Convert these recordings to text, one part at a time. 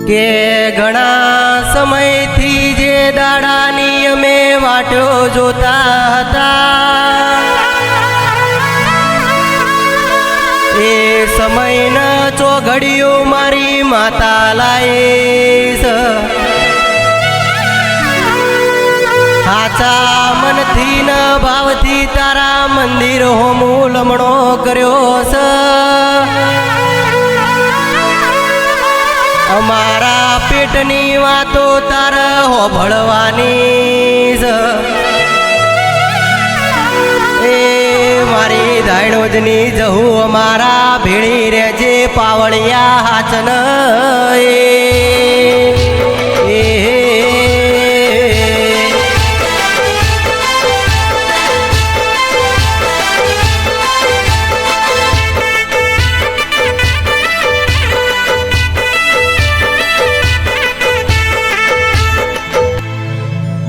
કે ઘણા સમયથી જે દાડાની અમે વાટો જોતા હતા એ સમયના ચોઘડીઓ મારી માતા લાઈશ સાચા મનથી ન ભાવથી તારા મંદિર હોમું લમણો કર્યો છે અમારા પેટની વાતો તારે હોભળવાની છે એ મારી ધાયણોજની જહું અમારા ભેળી રેજે પાવળિયા હાચન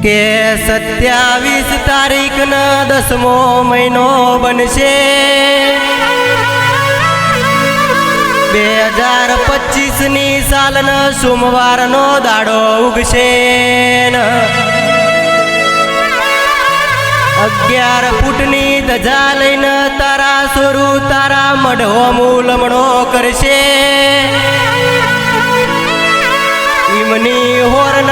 કે 27 તારીખનો 10મો મહિનો બનશે 2025ની સાલનો સોમવારનો દાડો ઉગશે 11 ફૂટની ધજા લઈને તારા સોરું તારા મઢો મૂલમણો કરશે ઈમની હોરન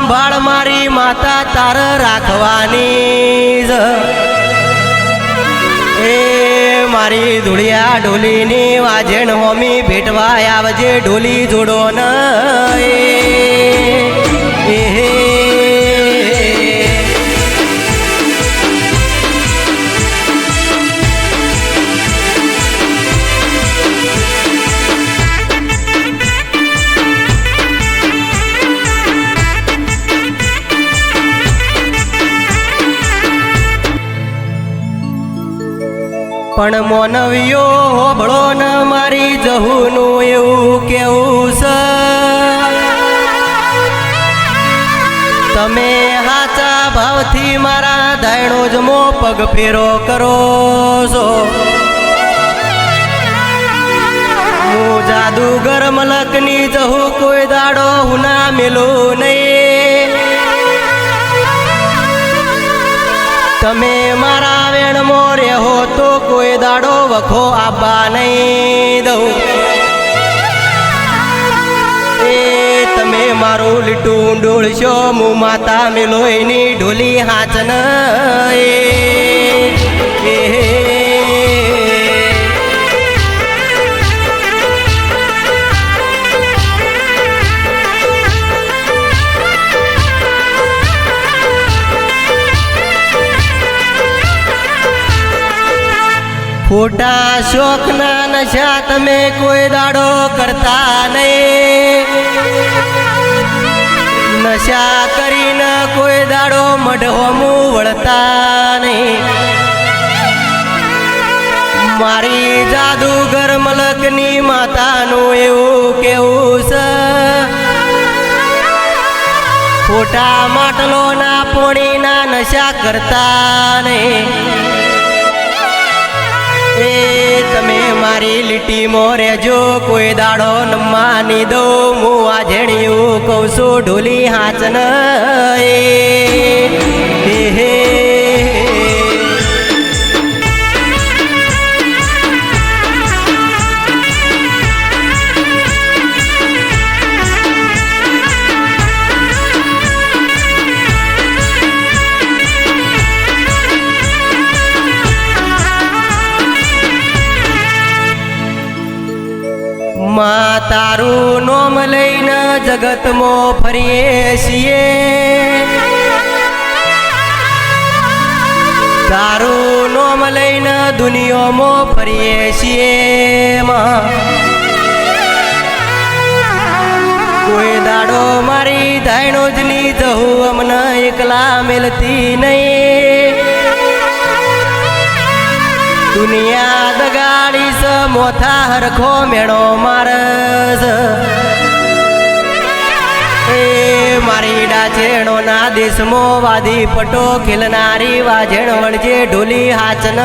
સંભાળ મારી માતા તાર રાખવાની એ મારી ધૂળિયા ઢોલીની વાજણ હોમી ભેટવા આવજે ઢોલી જોડો ન પણ મોનવીઓ હોબળો ન મારી જહુનું એવું કેવું છે તમે હાચા ભાવથી મારા ધાયણો જમો પગ ફેરો કરો છો હું જાદુગર મલકની જહું કોઈ દાડો હુના મેલું નહીં તમે મારા વેણમો રહેવો તો કોઈ દાડો વખો આપવા નહીં દઉં એ તમે મારું લીટું ડોળશો હું માતા મેલોયની ઢોલી હાચન ખોટા શોખના નશા તમે કોઈ દાડો કરતા નહીં નશા કરીને કોઈ દાડો મઢોમું વળતા નહીં મારી જાદુગર મલકની માતાનું એવું કેવું છે ખોટા માટલોના પોણીના નશા કરતા નહીં એ તમે મારી લીટીમાં રહેજો કોઈ દાડો ન માની દો હું આ જેણિયું કહું છું ઢોલી હાચન માં તારું નોમ લઈને જગતમાં ફરીએ છીએ તારું નોમ લઈને દુનિયામાં ફરીએ છીએ માં કોઈ દાડો મારી ધાયણોજની જહું અમને એકલા મેલતી નહીં દુનિયા દગાડી સ મોથા હરખો મેળો મારસ એ મારી ડાચેણો ના દેશમાં વાદી પટો ખેલનારી વાજણ વળજે ઢોલી હાચન